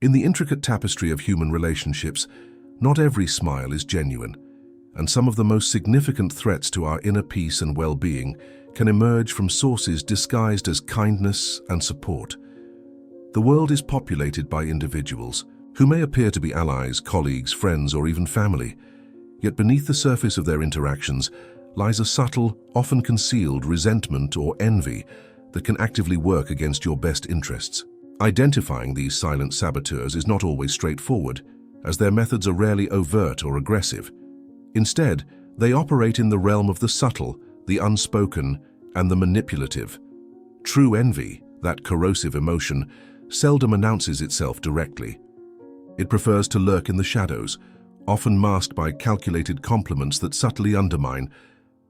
In the intricate tapestry of human relationships, not every smile is genuine, and some of the most significant threats to our inner peace and well-being can emerge from sources disguised as kindness and support. The world is populated by individuals who may appear to be allies, colleagues, friends, or even family, yet beneath the surface of their interactions lies a subtle, often concealed resentment or envy that can actively work against your best interests. Identifying these silent saboteurs is not always straightforward, as their methods are rarely overt or aggressive. Instead, they operate in the realm of the subtle, the unspoken, and the manipulative. True envy, that corrosive emotion, seldom announces itself directly. It prefers to lurk in the shadows, often masked by calculated compliments that subtly undermine,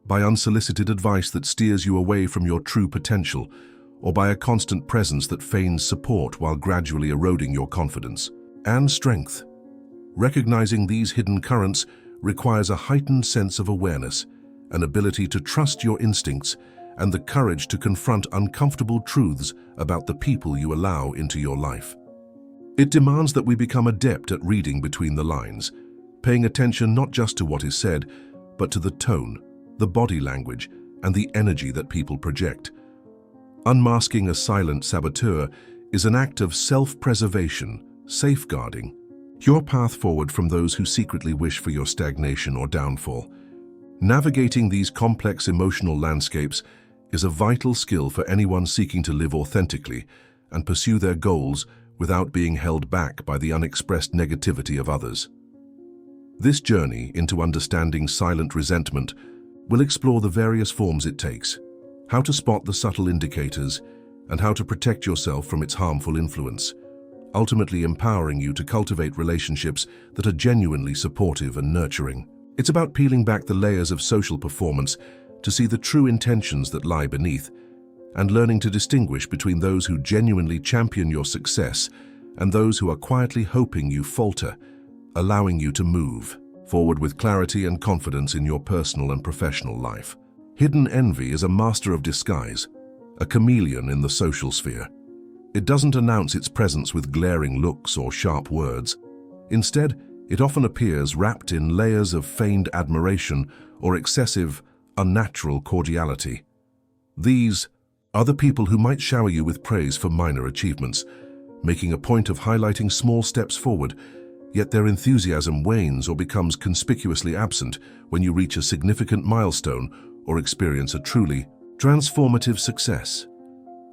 by unsolicited advice that steers you away from your true potential, or by a constant presence that feigns support while gradually eroding your confidence and strength. Recognizing these hidden currents requires a heightened sense of awareness, an ability to trust your instincts, and the courage to confront uncomfortable truths about the people you allow into your life. It demands that we become adept at reading between the lines, paying attention not just to what is said, but to the tone, the body language, and the energy that people project. Unmasking a silent saboteur is an act of self-preservation, safeguarding your path forward from those who secretly wish for your stagnation or downfall. Navigating these complex emotional landscapes is a vital skill for anyone seeking to live authentically and pursue their goals without being held back by the unexpressed negativity of others. This journey into understanding silent resentment will explore the various forms it takes, how to spot the subtle indicators, and how to protect yourself from its harmful influence, ultimately empowering you to cultivate relationships that are genuinely supportive and nurturing. It's about peeling back the layers of social performance to see the true intentions that lie beneath, and learning to distinguish between those who genuinely champion your success and those who are quietly hoping you falter, allowing you to move forward with clarity and confidence in your personal and professional life. Hidden envy is a master of disguise, a chameleon in the social sphere. It doesn't announce its presence with glaring looks or sharp words. Instead, it often appears wrapped in layers of feigned admiration or excessive, unnatural cordiality. These are the people who might shower you with praise for minor achievements, making a point of highlighting small steps forward, yet their enthusiasm wanes or becomes conspicuously absent when you reach a significant milestone or experience a truly transformative success.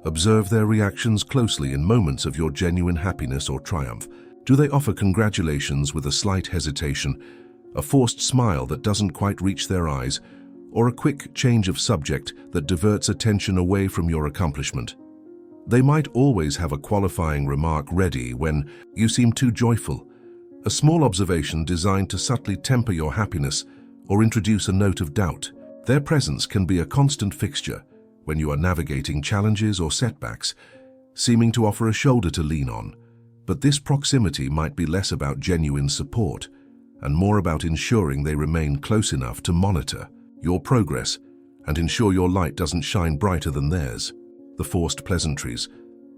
Observe their reactions closely in moments of your genuine happiness or triumph. Do they offer congratulations with a slight hesitation, a forced smile that doesn't quite reach their eyes, or a quick change of subject that diverts attention away from your accomplishment? They might always have a qualifying remark ready when you seem too joyful, a small observation designed to subtly temper your happiness or introduce a note of doubt. Their presence can be a constant fixture when you are navigating challenges or setbacks, seeming to offer a shoulder to lean on. But this proximity might be less about genuine support and more about ensuring they remain close enough to monitor your progress and ensure your light doesn't shine brighter than theirs. The forced pleasantries,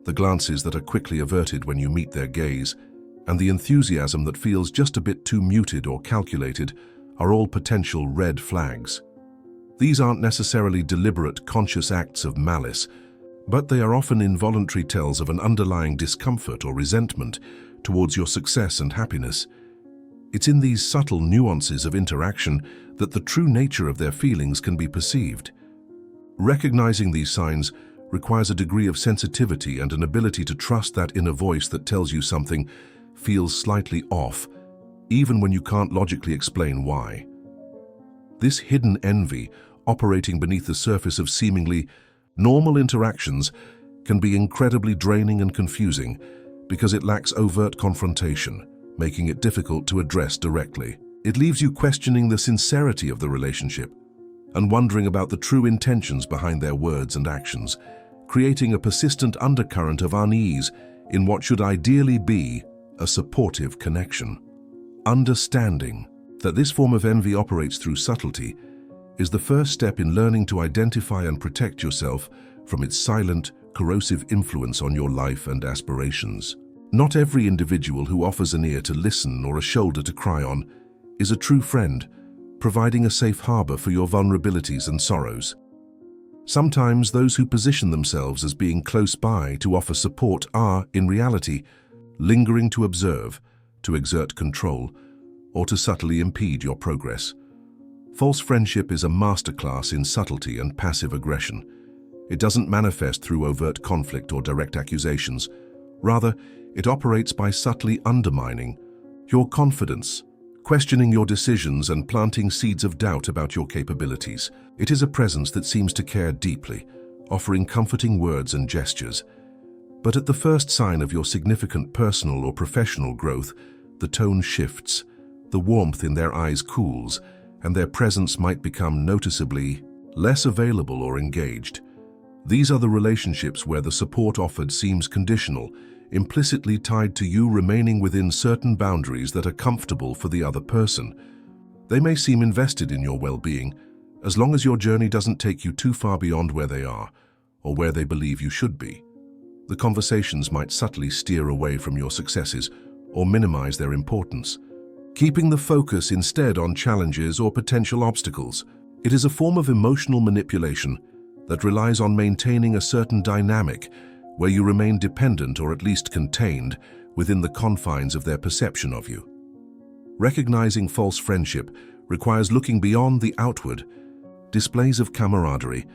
the glances that are quickly averted when you meet their gaze, and the enthusiasm that feels just a bit too muted or calculated are all potential red flags. These aren't necessarily deliberate, conscious acts of malice, but they are often involuntary tells of an underlying discomfort or resentment towards your success and happiness. It's in these subtle nuances of interaction that the true nature of their feelings can be perceived. Recognizing these signs requires a degree of sensitivity and an ability to trust that inner voice that tells you something feels slightly off, even when you can't logically explain why. This hidden envy, operating beneath the surface of seemingly normal interactions, can be incredibly draining and confusing because it lacks overt confrontation, making it difficult to address directly. It leaves you questioning the sincerity of the relationship and wondering about the true intentions behind their words and actions, creating a persistent undercurrent of unease in what should ideally be a supportive connection. Understanding that this form of envy operates through subtlety is the first step in learning to identify and protect yourself from its silent, corrosive influence on your life and aspirations. Not every individual who offers an ear to listen or a shoulder to cry on is a true friend, providing a safe harbor for your vulnerabilities and sorrows. Sometimes those who position themselves as being close by to offer support are, in reality, lingering to observe, to exert control, or to subtly impede your progress. False friendship is a masterclass in subtlety and passive aggression. It doesn't manifest through overt conflict or direct accusations. Rather, it operates by subtly undermining your confidence, questioning your decisions and planting seeds of doubt about your capabilities. It is a presence that seems to care deeply, offering comforting words and gestures. But at the first sign of your significant personal or professional growth, the tone shifts, the warmth in their eyes cools, and their presence might become noticeably less available or engaged. These are the relationships where the support offered seems conditional, implicitly tied to you remaining within certain boundaries that are comfortable for the other person. They may seem invested in your well-being, as long as your journey doesn't take you too far beyond where they are, or where they believe you should be. The conversations might subtly steer away from your successes, or minimize their importance, keeping the focus instead on challenges or potential obstacles. It is a form of emotional manipulation that relies on maintaining a certain dynamic where you remain dependent or at least contained within the confines of their perception of you. Recognizing false friendship requires looking beyond the outward displays of camaraderie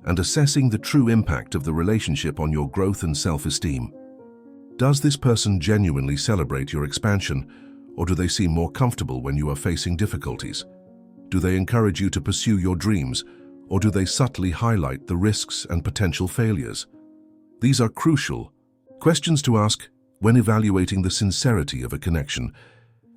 and assessing the true impact of the relationship on your growth and self-esteem. Does this person genuinely celebrate your expansion, or do they seem more comfortable when you are facing difficulties? Do they encourage you to pursue your dreams, or do they subtly highlight the risks and potential failures? These are crucial questions to ask when evaluating the sincerity of a connection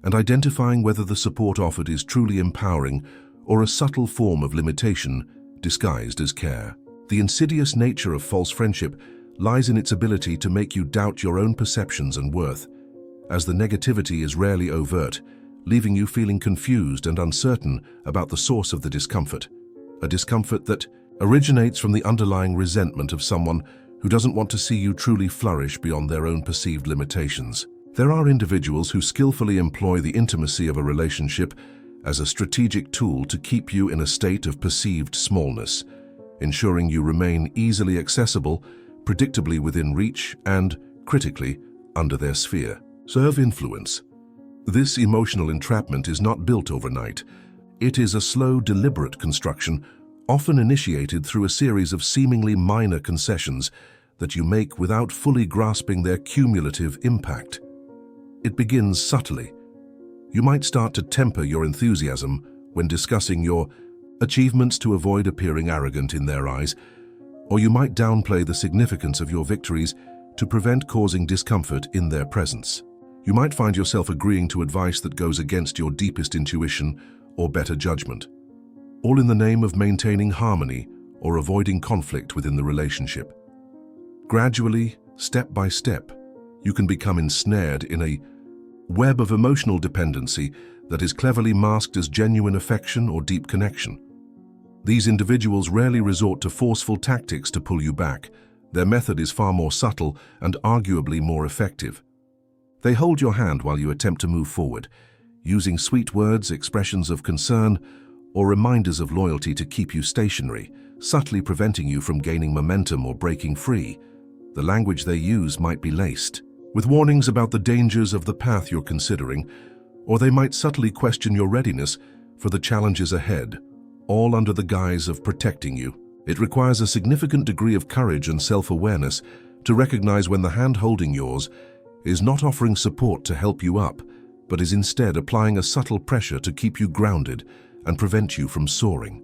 and identifying whether the support offered is truly empowering or a subtle form of limitation disguised as care. The insidious nature of false friendship lies in its ability to make you doubt your own perceptions and worth, as the negativity is rarely overt, leaving you feeling confused and uncertain about the source of the discomfort, a discomfort that originates from the underlying resentment of someone who doesn't want to see you truly flourish beyond their own perceived limitations. There are individuals who skillfully employ the intimacy of a relationship as a strategic tool to keep you in a state of perceived smallness, ensuring you remain easily accessible, predictably within reach, and, critically, under their sphere. Serve influence. This emotional entrapment is not built overnight. It is a slow, deliberate construction, often initiated through a series of seemingly minor concessions that you make without fully grasping their cumulative impact. It begins subtly. You might start to temper your enthusiasm when discussing your achievements to avoid appearing arrogant in their eyes, or you might downplay the significance of your victories to prevent causing discomfort in their presence. You might find yourself agreeing to advice that goes against your deepest intuition or better judgment, all in the name of maintaining harmony or avoiding conflict within the relationship. Gradually, step by step, you can become ensnared in a web of emotional dependency that is cleverly masked as genuine affection or deep connection. These individuals rarely resort to forceful tactics to pull you back. Their method is far more subtle and arguably more effective. They hold your hand while you attempt to move forward, using sweet words, expressions of concern, or reminders of loyalty to keep you stationary, subtly preventing you from gaining momentum or breaking free. The language they use might be laced with warnings about the dangers of the path you're considering, or they might subtly question your readiness for the challenges ahead, all under the guise of protecting you. It requires a significant degree of courage and self-awareness to recognize when the hand holding yours is not offering support to help you up, but is instead applying a subtle pressure to keep you grounded and prevent you from soaring.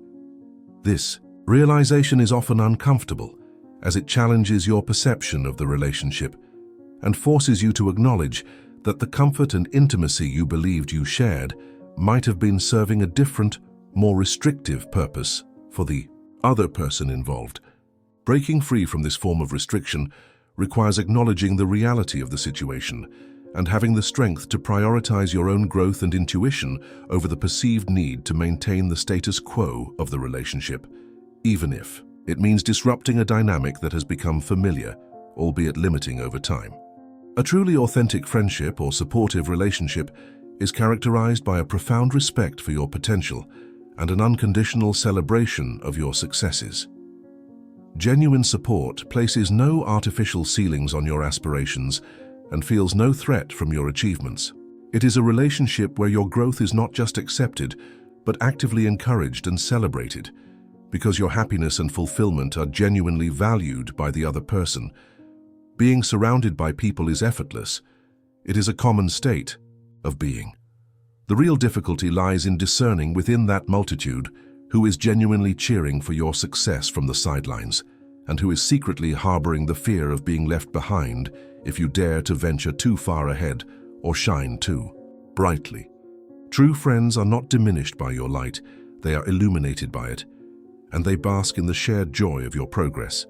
This realization is often uncomfortable, as it challenges your perception of the relationship and forces you to acknowledge that the comfort and intimacy you believed you shared might have been serving a different, more restrictive purpose for the other person involved. Breaking free from this form of restriction requires acknowledging the reality of the situation and having the strength to prioritize your own growth and intuition over the perceived need to maintain the status quo of the relationship, even if it means disrupting a dynamic that has become familiar, albeit limiting over time. A truly authentic friendship or supportive relationship is characterized by a profound respect for your potential and an unconditional celebration of your successes. Genuine support places no artificial ceilings on your aspirations and feels no threat from your achievements. It is a relationship where your growth is not just accepted, but actively encouraged and celebrated, because your happiness and fulfillment are genuinely valued by the other person. Being surrounded by people is effortless. It is a common state of being. The real difficulty lies in discerning within that multitude who is genuinely cheering for your success from the sidelines, and who is secretly harboring the fear of being left behind if you dare to venture too far ahead or shine too brightly. True friends are not diminished by your light, they are illuminated by it, and they bask in the shared joy of your progress.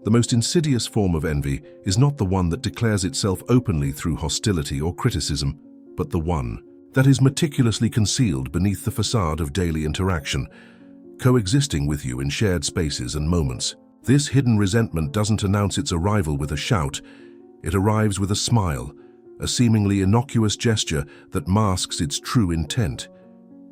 The most insidious form of envy is not the one that declares itself openly through hostility or criticism, but the one that is meticulously concealed beneath the facade of daily interaction, coexisting with you in shared spaces and moments. This hidden resentment doesn't announce its arrival with a shout. It arrives with a smile, a seemingly innocuous gesture that masks its true intent.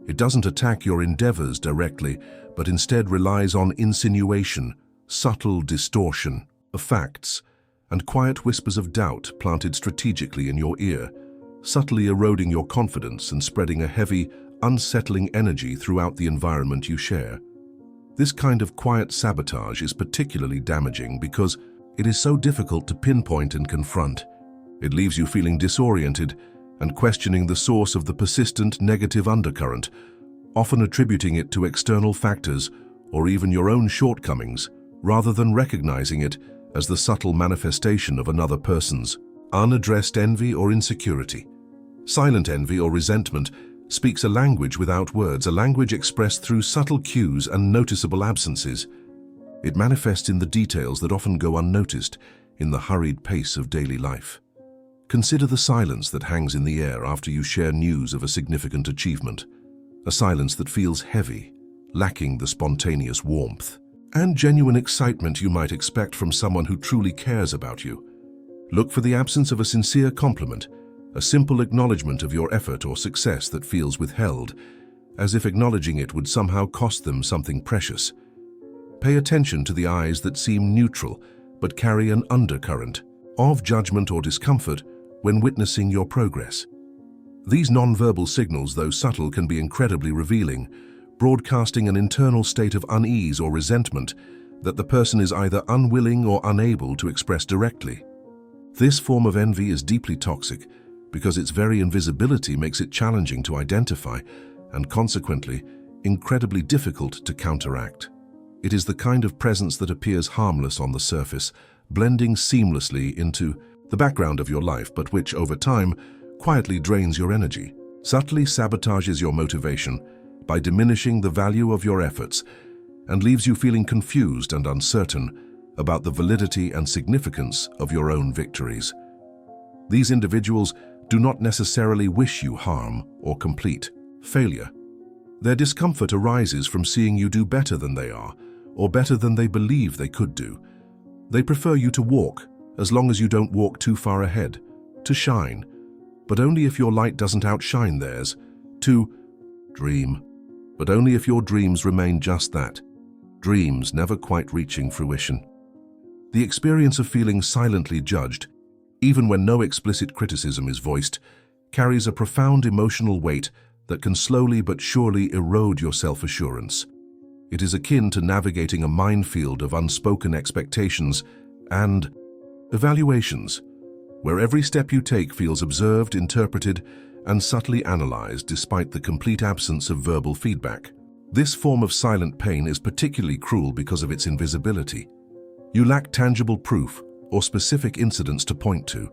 It doesn't attack your endeavors directly, but instead relies on insinuation, subtle distortion of facts, and quiet whispers of doubt planted strategically in your ear, subtly eroding your confidence and spreading a heavy, unsettling energy throughout the environment you share. This kind of quiet sabotage is particularly damaging because it is so difficult to pinpoint and confront. It leaves you feeling disoriented and questioning the source of the persistent negative undercurrent, often attributing it to external factors or even your own shortcomings, rather than recognizing it as the subtle manifestation of another person's unaddressed envy or insecurity. Silent envy or resentment speaks a language without words, a language expressed through subtle cues and noticeable absences. It manifests in the details that often go unnoticed in the hurried pace of daily life. Consider the silence that hangs in the air after you share news of a significant achievement, a silence that feels heavy, lacking the spontaneous warmth and genuine excitement you might expect from someone who truly cares about you. Look for the absence of a sincere compliment, a simple acknowledgement of your effort or success that feels withheld, as if acknowledging it would somehow cost them something precious. Pay attention to the eyes that seem neutral but carry an undercurrent of judgment or discomfort when witnessing your progress. These nonverbal signals, though subtle, can be incredibly revealing, broadcasting an internal state of unease or resentment that the person is either unwilling or unable to express directly. This form of envy is deeply toxic because its very invisibility makes it challenging to identify and, consequently, incredibly difficult to counteract. It is the kind of presence that appears harmless on the surface, blending seamlessly into the background of your life, but which, over time, quietly drains your energy, subtly sabotages your motivation by diminishing the value of your efforts, and leaves you feeling confused and uncertain about the validity and significance of your own victories. These individuals do not necessarily wish you harm or complete failure. Their discomfort arises from seeing you do better than they are, or better than they believe they could do. They prefer you to walk, as long as you don't walk too far ahead, to shine, but only if your light doesn't outshine theirs, to dream, but only if your dreams remain just that, dreams never quite reaching fruition. The experience of feeling silently judged, even when no explicit criticism is voiced, carries a profound emotional weight that can slowly but surely erode your self-assurance. It is akin to navigating a minefield of unspoken expectations and evaluations, where every step you take feels observed, interpreted, and subtly analyzed despite the complete absence of verbal feedback. This form of silent pain is particularly cruel because of its invisibility. You lack tangible proof or specific incidents to point to.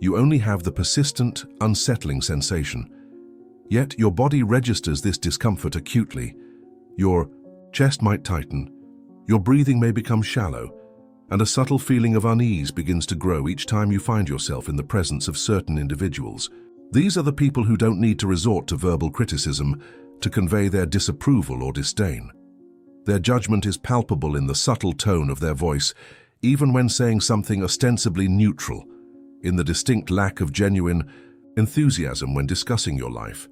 You only have the persistent, unsettling sensation. Yet your body registers this discomfort acutely. Your chest might tighten, your breathing may become shallow, and a subtle feeling of unease begins to grow each time you find yourself in the presence of certain individuals. These are the people who don't need to resort to verbal criticism to convey their disapproval or disdain. Their judgment is palpable in the subtle tone of their voice, even when saying something ostensibly neutral. in the distinct lack of genuine enthusiasm when discussing your life,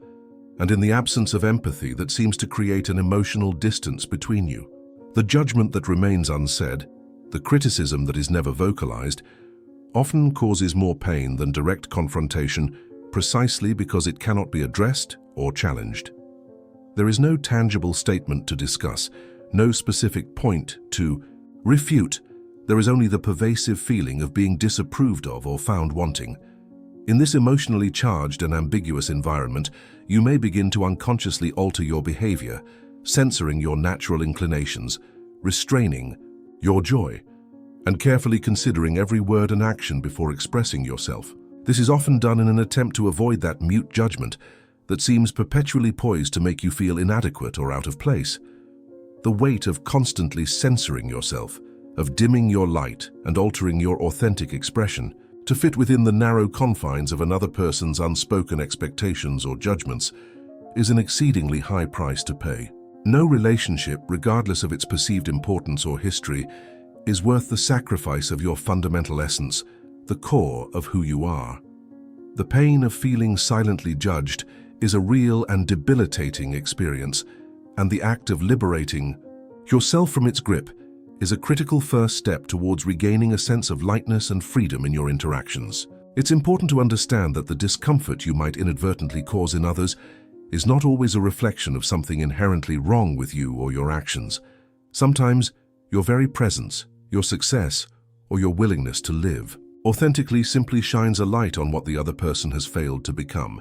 and in the absence of empathy that seems to create an emotional distance between you. The judgment that remains unsaid, the criticism that is never vocalized, often causes more pain than direct confrontation precisely because it cannot be addressed or challenged. There is no tangible statement to discuss, no specific point to refute. There is only the pervasive feeling of being disapproved of or found wanting. In this emotionally charged and ambiguous environment, you may begin to unconsciously alter your behavior, censoring your natural inclinations, restraining your joy, and carefully considering every word and action before expressing yourself. This is often done in an attempt to avoid that mute judgment that seems perpetually poised to make you feel inadequate or out of place. The weight of constantly censoring yourself, of dimming your light and altering your authentic expression to fit within the narrow confines of another person's unspoken expectations or judgments, is an exceedingly high price to pay. No relationship, regardless of its perceived importance or history, is worth the sacrifice of your fundamental essence, the core of who you are. The pain of feeling silently judged is a real and debilitating experience, and the act of liberating yourself from its grip is a critical first step towards regaining a sense of lightness and freedom in your interactions. It's important to understand that the discomfort you might inadvertently cause in others is not always a reflection of something inherently wrong with you or your actions. Sometimes, your very presence, your success, or your willingness to live authentically simply shines a light on what the other person has failed to become,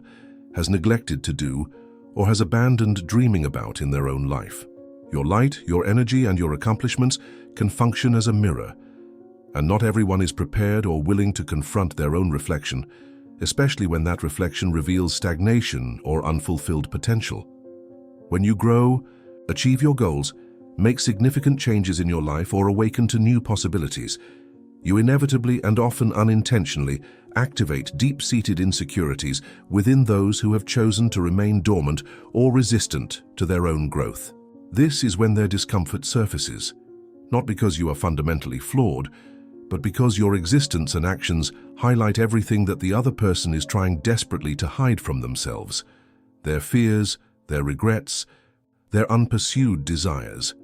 has neglected to do, or has abandoned dreaming about in their own life. Your light, your energy, and your accomplishments can function as a mirror, and not everyone is prepared or willing to confront their own reflection, especially when that reflection reveals stagnation or unfulfilled potential. When you grow, achieve your goals, make significant changes in your life, or awaken to new possibilities, you inevitably and often unintentionally activate deep-seated insecurities within those who have chosen to remain dormant or resistant to their own growth. This is when their discomfort surfaces, not because you are fundamentally flawed, but because your existence and actions highlight everything that the other person is trying desperately to hide from themselves: their fears, their regrets, their unpursued desires.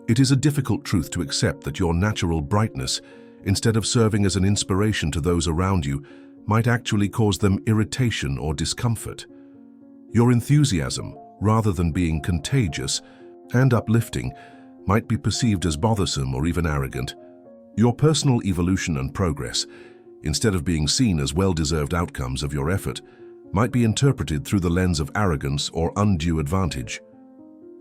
It is a difficult truth to accept that your natural brightness, instead of serving as an inspiration to those around you, might actually cause them irritation or discomfort. Your enthusiasm, rather than being contagious and uplifting, might be perceived as bothersome or even arrogant. Your personal evolution and progress, instead of being seen as well-deserved outcomes of your effort, might be interpreted through the lens of arrogance or undue advantage.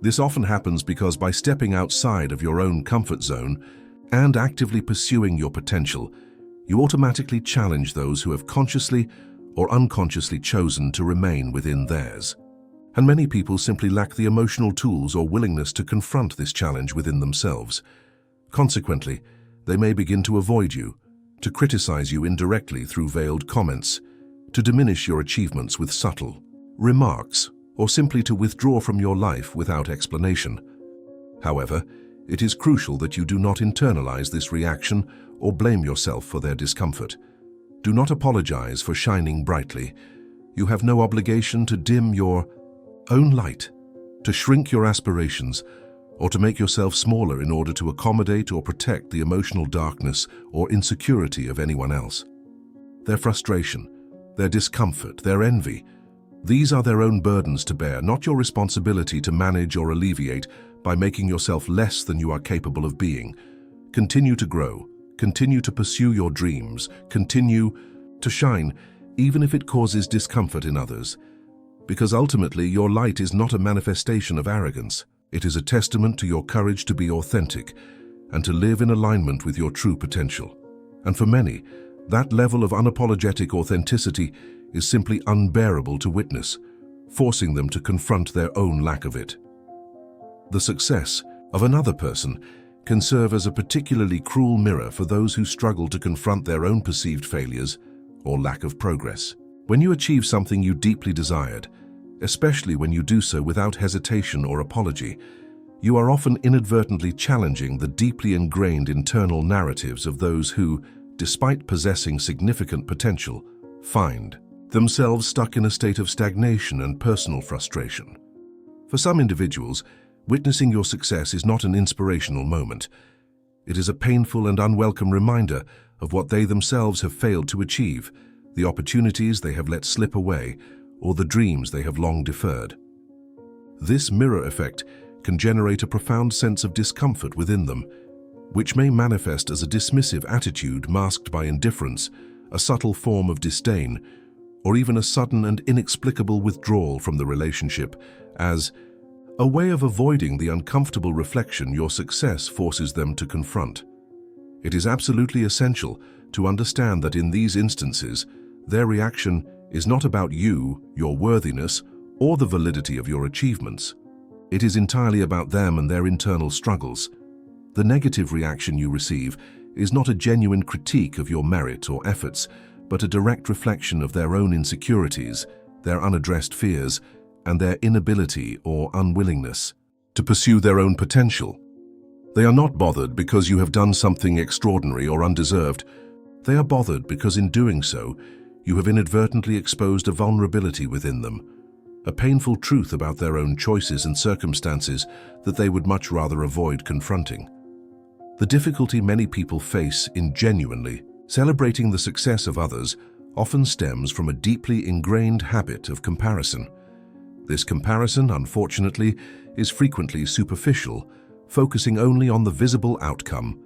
This often happens because by stepping outside of your own comfort zone and actively pursuing your potential, you automatically challenge those who have consciously or unconsciously chosen to remain within theirs. And many people simply lack the emotional tools or willingness to confront this challenge within themselves. Consequently, they may begin to avoid you, to criticize you indirectly through veiled comments, to diminish your achievements with subtle remarks, or simply to withdraw from your life without explanation. However, it is crucial that you do not internalize this reaction or blame yourself for their discomfort. Do not apologize for shining brightly. You have no obligation to dim your own light, to shrink your aspirations, or to make yourself smaller in order to accommodate or protect the emotional darkness or insecurity of anyone else. Their frustration, their discomfort, their envy, these are their own burdens to bear, not your responsibility to manage or alleviate by making yourself less than you are capable of being. Continue to grow, continue to pursue your dreams, continue to shine, even if it causes discomfort in others. Because ultimately, your light is not a manifestation of arrogance. It is a testament to your courage to be authentic and to live in alignment with your true potential. And for many, that level of unapologetic authenticity is simply unbearable to witness, forcing them to confront their own lack of it. The success of another person can serve as a particularly cruel mirror for those who struggle to confront their own perceived failures or lack of progress. When you achieve something you deeply desired, especially when you do so without hesitation or apology, you are often inadvertently challenging the deeply ingrained internal narratives of those who, despite possessing significant potential, find themselves stuck in a state of stagnation and personal frustration. For some individuals, witnessing your success is not an inspirational moment. It is a painful and unwelcome reminder of what they themselves have failed to achieve, the opportunities they have let slip away, or the dreams they have long deferred. This mirror effect can generate a profound sense of discomfort within them, which may manifest as a dismissive attitude masked by indifference, a subtle form of disdain, or even a sudden and inexplicable withdrawal from the relationship as a way of avoiding the uncomfortable reflection your success forces them to confront. It is absolutely essential to understand that in these instances, their reaction is not about you, your worthiness, or the validity of your achievements. It is entirely about them and their internal struggles. The negative reaction you receive is not a genuine critique of your merit or efforts, but a direct reflection of their own insecurities, their unaddressed fears, and their inability or unwillingness to pursue their own potential. They are not bothered because you have done something extraordinary or undeserved. They are bothered because in doing so, you have inadvertently exposed a vulnerability within them, a painful truth about their own choices and circumstances that they would much rather avoid confronting. The difficulty many people face in genuinely celebrating the success of others often stems from a deeply ingrained habit of comparison. This comparison, unfortunately, is frequently superficial, focusing only on the visible outcome,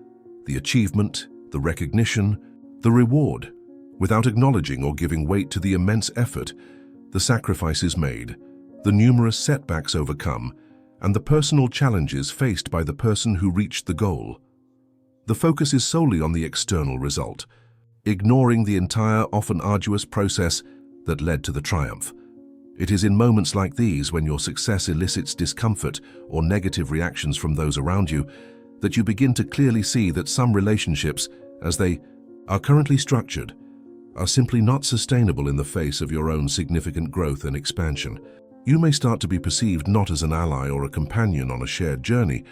the achievement, the recognition, the reward, without acknowledging or giving weight to the immense effort, the sacrifices made, the numerous setbacks overcome, and the personal challenges faced by the person who reached the goal. The focus is solely on the external result, ignoring the entire, often arduous process that led to the triumph. It is in moments like these, when your success elicits discomfort or negative reactions from those around you, that you begin to clearly see that some relationships, as they are currently structured, are simply not sustainable in the face of your own significant growth and expansion. You may start to be perceived not as an ally or a companion on a shared journey,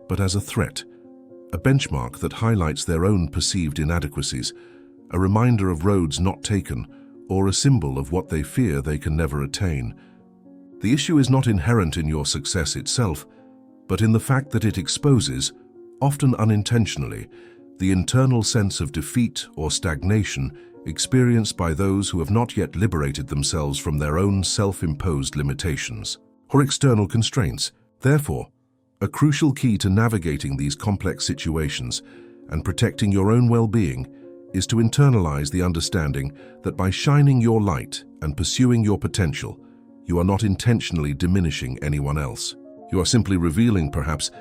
but as a threat, a benchmark that highlights their own perceived inadequacies, a reminder of roads not taken, or a symbol of what they fear they can never attain. The issue is not inherent in your success itself, but in the fact that it exposes, often unintentionally, the internal sense of defeat or stagnation experienced by those who have not yet liberated themselves from their own self-imposed limitations or external constraints. Therefore, a crucial key to navigating these complex situations and protecting your own well-being is to internalize the understanding that by shining your light and pursuing your potential, you are not intentionally diminishing anyone else. You are simply revealing, perhaps,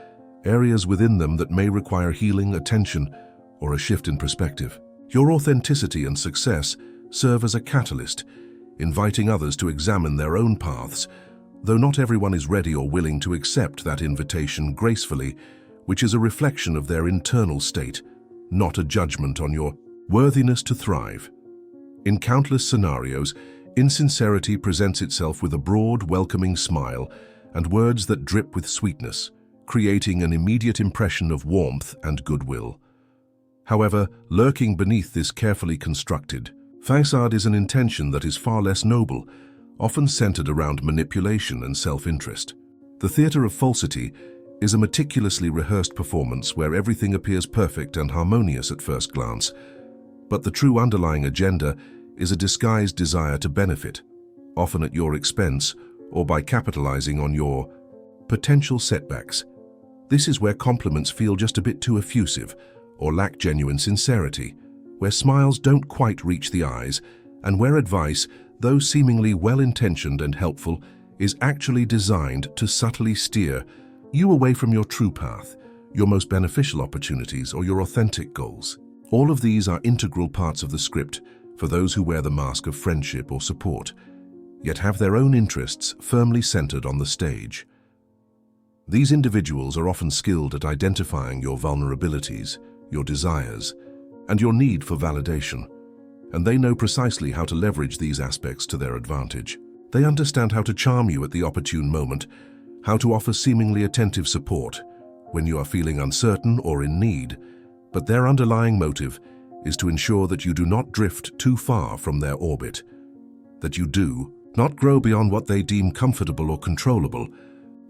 areas within them that may require healing, attention, or a shift in perspective. Your authenticity and success serve as a catalyst, inviting others to examine their own paths, though not everyone is ready or willing to accept that invitation gracefully, which is a reflection of their internal state, not a judgment on your worthiness to thrive. In countless scenarios, insincerity presents itself with a broad, welcoming smile and words that drip with sweetness, creating an immediate impression of warmth and goodwill. However, lurking beneath this carefully constructed facade is an intention that is far less noble, often centered around manipulation and self-interest. The theater of falsity is a meticulously rehearsed performance where everything appears perfect and harmonious at first glance, but the true underlying agenda is a disguised desire to benefit, often at your expense or by capitalizing on your potential setbacks. This is where compliments feel just a bit too effusive or lack genuine sincerity, where smiles don't quite reach the eyes, and where advice, though seemingly well-intentioned and helpful, is actually designed to subtly steer you away from your true path, your most beneficial opportunities, or your authentic goals. All of these are integral parts of the script for those who wear the mask of friendship or support, yet have their own interests firmly centered on the stage. These individuals are often skilled at identifying your vulnerabilities, your desires, and your need for validation, and they know precisely how to leverage these aspects to their advantage. They understand how to charm you at the opportune moment, how to offer seemingly attentive support when you are feeling uncertain or in need, but their underlying motive is to ensure that you do not drift too far from their orbit, that you do not grow beyond what they deem comfortable or controllable,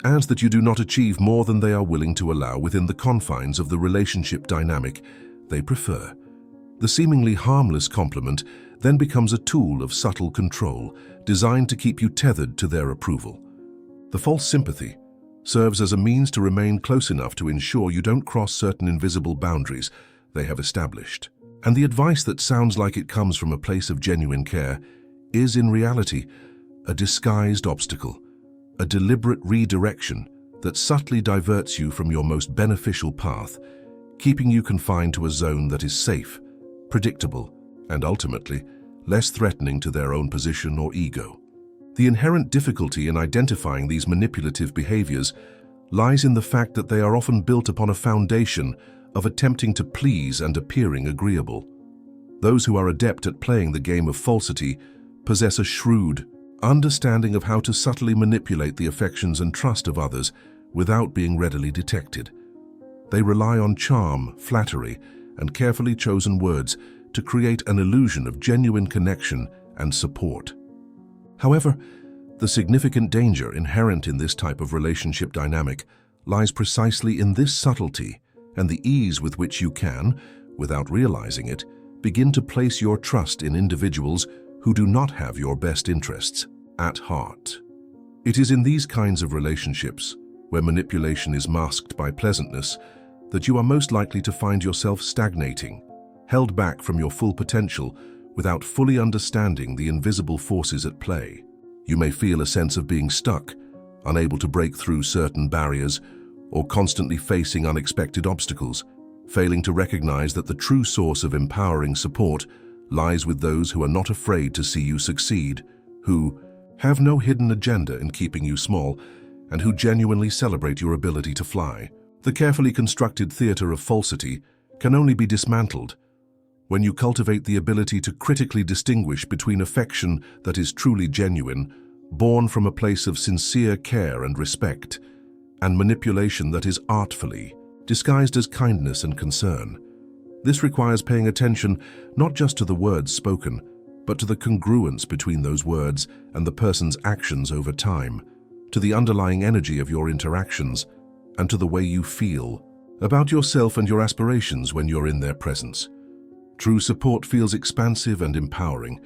and that you do not achieve more than they are willing to allow within the confines of the relationship dynamic they prefer. The seemingly harmless compliment then becomes a tool of subtle control designed to keep you tethered to their approval. The false sympathy serves as a means to remain close enough to ensure you don't cross certain invisible boundaries they have established. And the advice that sounds like it comes from a place of genuine care is, in reality, a disguised obstacle, a deliberate redirection that subtly diverts you from your most beneficial path, keeping you confined to a zone that is safe, predictable, and ultimately less threatening to their own position or ego. The inherent difficulty in identifying these manipulative behaviors lies in the fact that they are often built upon a foundation of attempting to please and appearing agreeable. Those who are adept at playing the game of falsity possess a shrewd understanding of how to subtly manipulate the affections and trust of others without being readily detected. They rely on charm, flattery, and carefully chosen words to create an illusion of genuine connection and support. However, the significant danger inherent in this type of relationship dynamic lies precisely in this subtlety and the ease with which you can, without realizing it, begin to place your trust in individuals who do not have your best interests at heart. It is in these kinds of relationships, where manipulation is masked by pleasantness, that you are most likely to find yourself stagnating, held back from your full potential without fully understanding the invisible forces at play. You may feel a sense of being stuck, unable to break through certain barriers, or constantly facing unexpected obstacles, failing to recognize that the true source of empowering support lies with those who are not afraid to see you succeed, who have no hidden agenda in keeping you small, and who genuinely celebrate your ability to fly. The carefully constructed theater of falsity can only be dismantled when you cultivate the ability to critically distinguish between affection that is truly genuine, born from a place of sincere care and respect, and manipulation that is artfully disguised as kindness and concern. This requires paying attention not just to the words spoken, but to the congruence between those words and the person's actions over time, to the underlying energy of your interactions, and to the way you feel about yourself and your aspirations when you're in their presence. True support feels expansive and empowering.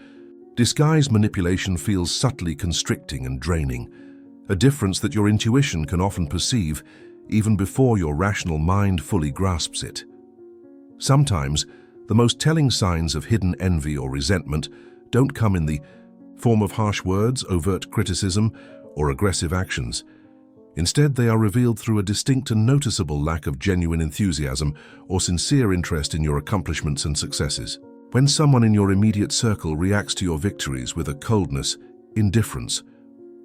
Disguised manipulation feels subtly constricting and draining, a difference that your intuition can often perceive even before your rational mind fully grasps it. Sometimes, the most telling signs of hidden envy or resentment don't come in the form of harsh words, overt criticism, or aggressive actions. Instead, they are revealed through a distinct and noticeable lack of genuine enthusiasm or sincere interest in your accomplishments and successes. When someone in your immediate circle reacts to your victories with a coldness, indifference,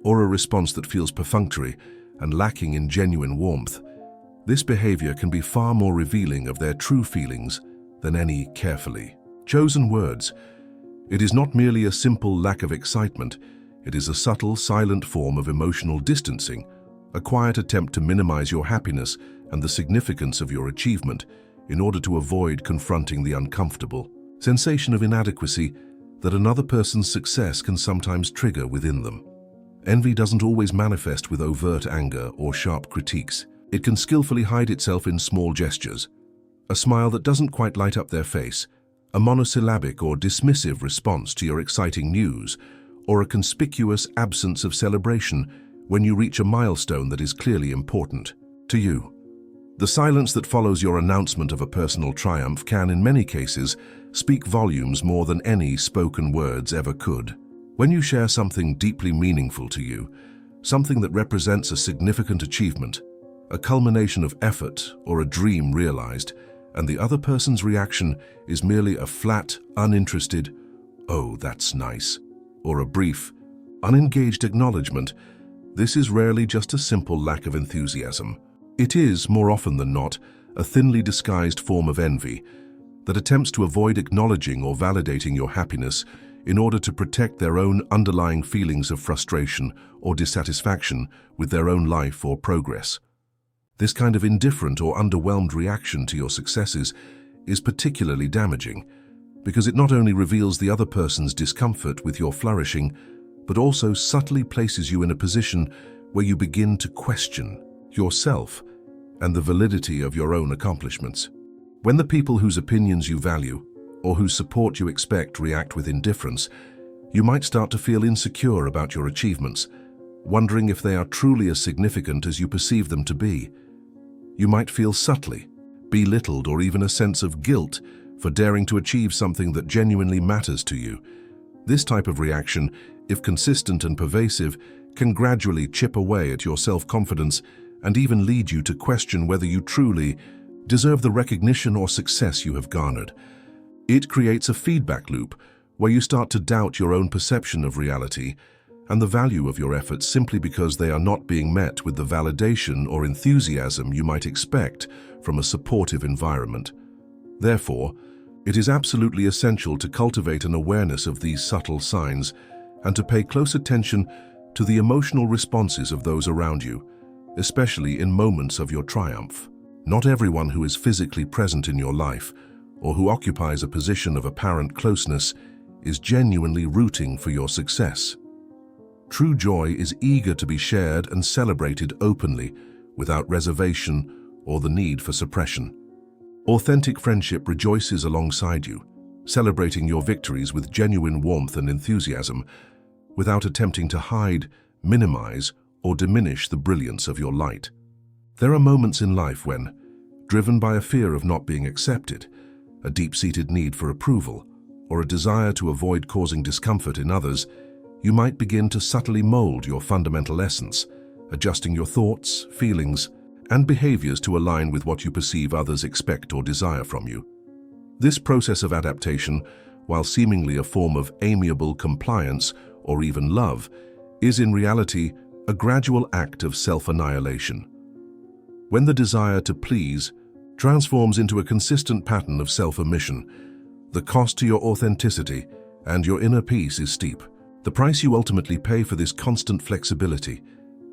or a response that feels perfunctory and lacking in genuine warmth, this behavior can be far more revealing of their true feelings than any carefully chosen words. It is not merely a simple lack of excitement, it is a subtle, silent form of emotional distancing, a quiet attempt to minimize your happiness and the significance of your achievement in order to avoid confronting the uncomfortable sensation of inadequacy that another person's success can sometimes trigger within them. Envy doesn't always manifest with overt anger or sharp critiques. It can skillfully hide itself in small gestures, a smile that doesn't quite light up their face, a monosyllabic or dismissive response to your exciting news, or a conspicuous absence of celebration when you reach a milestone that is clearly important to you. The silence that follows your announcement of a personal triumph can, in many cases, speak volumes more than any spoken words ever could. When you share something deeply meaningful to you, something that represents a significant achievement, a culmination of effort or a dream realized, and the other person's reaction is merely a flat, uninterested, "Oh, that's nice," or a brief, unengaged acknowledgement, this is rarely just a simple lack of enthusiasm. It is, more often than not, a thinly disguised form of envy that attempts to avoid acknowledging or validating your happiness in order to protect their own underlying feelings of frustration or dissatisfaction with their own life or progress. This kind of indifferent or underwhelmed reaction to your successes is particularly damaging because it not only reveals the other person's discomfort with your flourishing, but also subtly places you in a position where you begin to question yourself and the validity of your own accomplishments. When the people whose opinions you value or whose support you expect react with indifference, you might start to feel insecure about your achievements, wondering if they are truly as significant as you perceive them to be. You might feel subtly belittled or even a sense of guilt for daring to achieve something that genuinely matters to you. This type of reaction, if consistent and pervasive, can gradually chip away at your self-confidence and even lead you to question whether you truly deserve the recognition or success you have garnered. It creates a feedback loop where you start to doubt your own perception of reality and the value of your efforts simply because they are not being met with the validation or enthusiasm you might expect from a supportive environment. Therefore, it is absolutely essential to cultivate an awareness of these subtle signs and to pay close attention to the emotional responses of those around you, especially in moments of your triumph. Not everyone who is physically present in your life or who occupies a position of apparent closeness is genuinely rooting for your success. True joy is eager to be shared and celebrated openly, without reservation or the need for suppression. Authentic friendship rejoices alongside you, celebrating your victories with genuine warmth and enthusiasm, without attempting to hide, minimize, or diminish the brilliance of your light. There are moments in life when, driven by a fear of not being accepted, a deep-seated need for approval, or a desire to avoid causing discomfort in others, you might begin to subtly mold your fundamental essence, adjusting your thoughts, feelings, and behaviors to align with what you perceive others expect or desire from you. This process of adaptation, while seemingly a form of amiable compliance or even love, is in reality a gradual act of self-annihilation. When the desire to please transforms into a consistent pattern of self-omission, the cost to your authenticity and your inner peace is steep. The price you ultimately pay for this constant flexibility,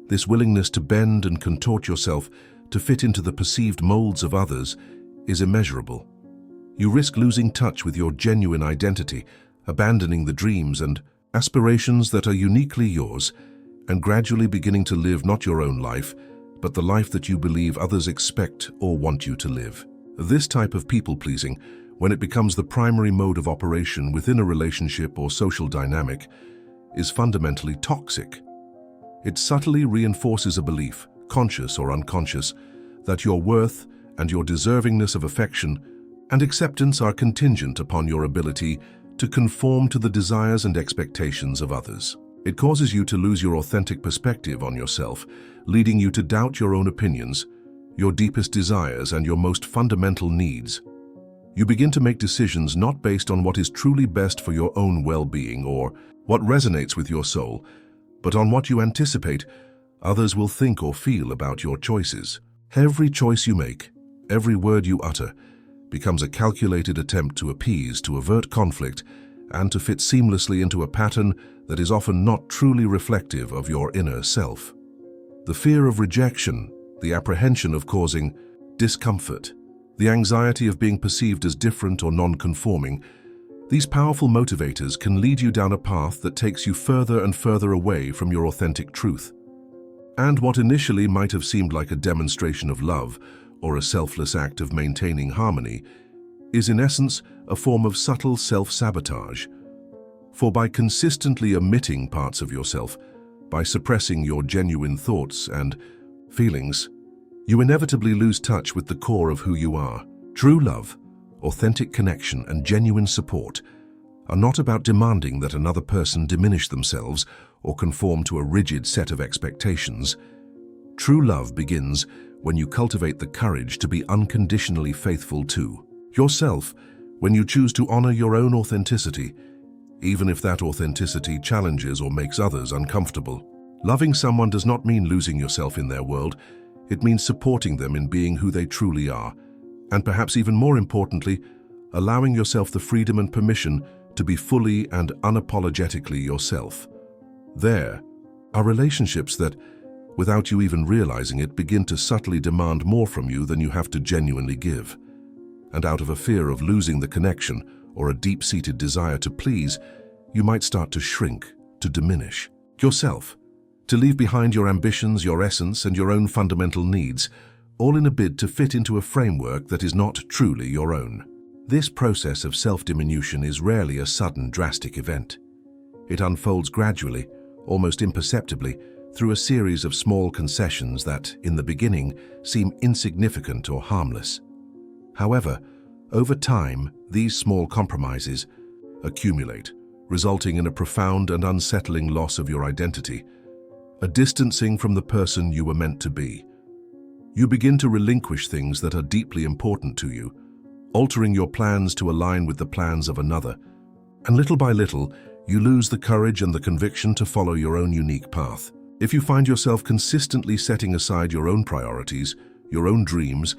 this willingness to bend and contort yourself to fit into the perceived molds of others, is immeasurable. You risk losing touch with your genuine identity, abandoning the dreams and aspirations that are uniquely yours, and gradually beginning to live not your own life, but the life that you believe others expect or want you to live. This type of people-pleasing, when it becomes the primary mode of operation within a relationship or social dynamic, is fundamentally toxic. It subtly reinforces a belief, conscious or unconscious, that your worth and your deservingness of affection and acceptance are contingent upon your ability to conform to the desires and expectations of others. It causes you to lose your authentic perspective on yourself, leading you to doubt your own opinions, your deepest desires, and your most fundamental needs. You begin to make decisions not based on what is truly best for your own well-being or what resonates with your soul, but on what you anticipate others will think or feel about your choices. Every choice you make, every word you utter, becomes a calculated attempt to appease, to avert conflict, and to fit seamlessly into a pattern that is often not truly reflective of your inner self. The fear of rejection, the apprehension of causing discomfort, the anxiety of being perceived as different or non-conforming, these powerful motivators can lead you down a path that takes you further and further away from your authentic truth. And what initially might have seemed like a demonstration of love or a selfless act of maintaining harmony is in essence a form of subtle self-sabotage. For by consistently omitting parts of yourself, by suppressing your genuine thoughts and feelings, you inevitably lose touch with the core of who you are. True love, authentic connection, and genuine support are not about demanding that another person diminish themselves or conform to a rigid set of expectations. True love begins when you cultivate the courage to be unconditionally faithful to yourself, when you choose to honor your own authenticity, even if that authenticity challenges or makes others uncomfortable. Loving someone does not mean losing yourself in their world. It means supporting them in being who they truly are, and perhaps even more importantly, allowing yourself the freedom and permission to be fully and unapologetically yourself. There are relationships that, without you even realizing it, begin to subtly demand more from you than you have to genuinely give. And out of a fear of losing the connection or a deep-seated desire to please, you might start to shrink, to diminish yourself, to leave behind your ambitions, your essence, and your own fundamental needs, all in a bid to fit into a framework that is not truly your own. This process of self-diminution is rarely a sudden, drastic event. It unfolds gradually, almost imperceptibly, through a series of small concessions that, in the beginning, seem insignificant or harmless. However, over time, these small compromises accumulate, resulting in a profound and unsettling loss of your identity, a distancing from the person you were meant to be. You begin to relinquish things that are deeply important to you, altering your plans to align with the plans of another, and little by little, you lose the courage and the conviction to follow your own unique path. If you find yourself consistently setting aside your own priorities, your own dreams,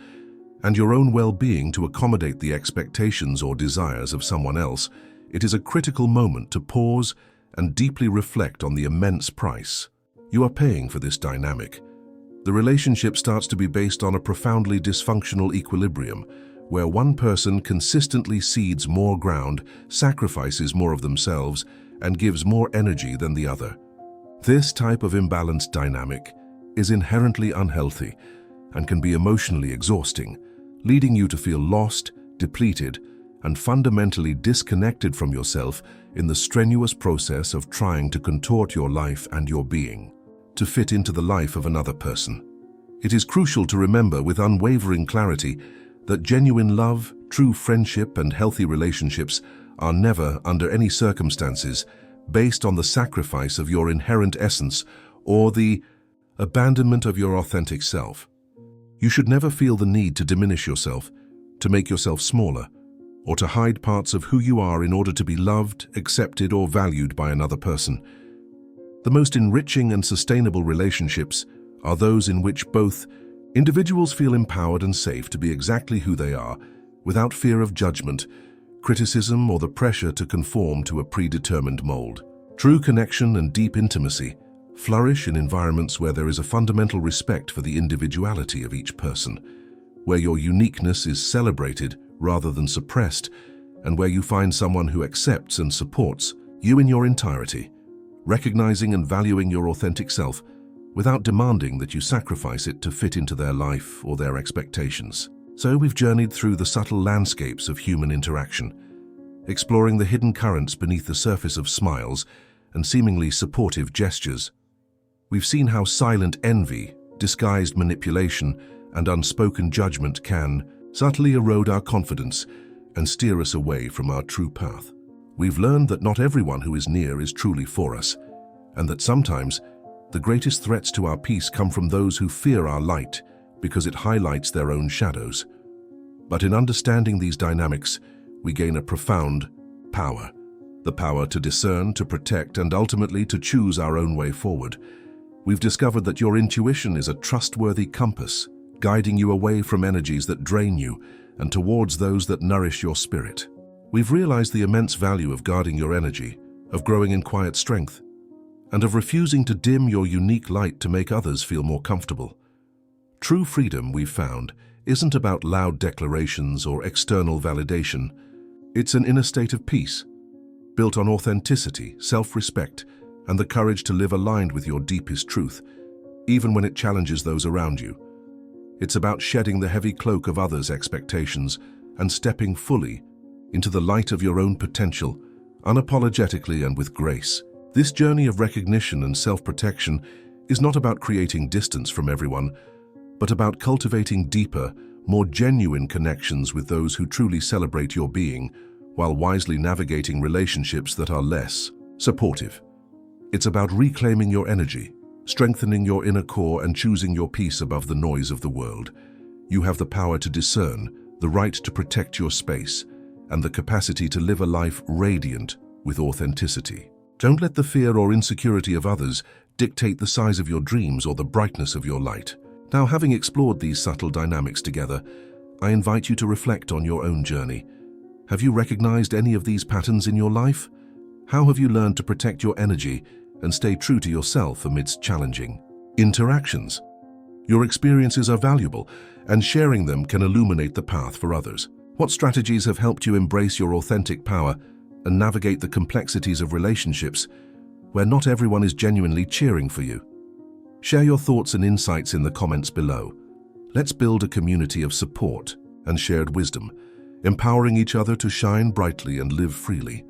and your own well-being to accommodate the expectations or desires of someone else, it is a critical moment to pause and deeply reflect on the immense price you are paying for this dynamic. The relationship starts to be based on a profoundly dysfunctional equilibrium, where one person consistently cedes more ground, sacrifices more of themselves, and gives more energy than the other. This type of imbalanced dynamic is inherently unhealthy and can be emotionally exhausting, leading you to feel lost, depleted, and fundamentally disconnected from yourself in the strenuous process of trying to contort your life and your being to fit into the life of another person. It is crucial to remember with unwavering clarity that genuine love, true friendship, and healthy relationships are never, under any circumstances, based on the sacrifice of your inherent essence or the abandonment of your authentic self. You should never feel the need to diminish yourself, to make yourself smaller, or to hide parts of who you are in order to be loved, accepted, or valued by another person. The most enriching and sustainable relationships are those in which both individuals feel empowered and safe to be exactly who they are, without fear of judgment, criticism, or the pressure to conform to a predetermined mold. True connection and deep intimacy flourish in environments where there is a fundamental respect for the individuality of each person, where your uniqueness is celebrated rather than suppressed, and where you find someone who accepts and supports you in your entirety, recognizing and valuing your authentic self without demanding that you sacrifice it to fit into their life or their expectations. So we've journeyed through the subtle landscapes of human interaction, exploring the hidden currents beneath the surface of smiles and seemingly supportive gestures. We've seen how silent envy, disguised manipulation, and unspoken judgment can subtly erode our confidence and steer us away from our true path. We've learned that not everyone who is near is truly for us, and that sometimes the greatest threats to our peace come from those who fear our light because it highlights their own shadows. But in understanding these dynamics, we gain a profound power. The power to discern, to protect, and ultimately to choose our own way forward. We've discovered that your intuition is a trustworthy compass, guiding you away from energies that drain you and towards those that nourish your spirit. We've realized the immense value of guarding your energy, of growing in quiet strength, and of refusing to dim your unique light to make others feel more comfortable. True freedom, we've found, isn't about loud declarations or external validation. It's an inner state of peace, built on authenticity, self-respect, and the courage to live aligned with your deepest truth, even when it challenges those around you. It's about shedding the heavy cloak of others' expectations and stepping fully into the light of your own potential, unapologetically and with grace. This journey of recognition and self-protection is not about creating distance from everyone, but about cultivating deeper, more genuine connections with those who truly celebrate your being, while wisely navigating relationships that are less supportive. It's about reclaiming your energy, strengthening your inner core, and choosing your peace above the noise of the world. You have the power to discern, the right to protect your space, and the capacity to live a life radiant with authenticity. Don't let the fear or insecurity of others dictate the size of your dreams or the brightness of your light. Now, having explored these subtle dynamics together, I invite you to reflect on your own journey. Have you recognized any of these patterns in your life? How have you learned to protect your energy and stay true to yourself amidst challenging interactions? Your experiences are valuable, and sharing them can illuminate the path for others. What strategies have helped you embrace your authentic power and navigate the complexities of relationships where not everyone is genuinely cheering for you? Share your thoughts and insights in the comments below. Let's build a community of support and shared wisdom, empowering each other to shine brightly and live freely.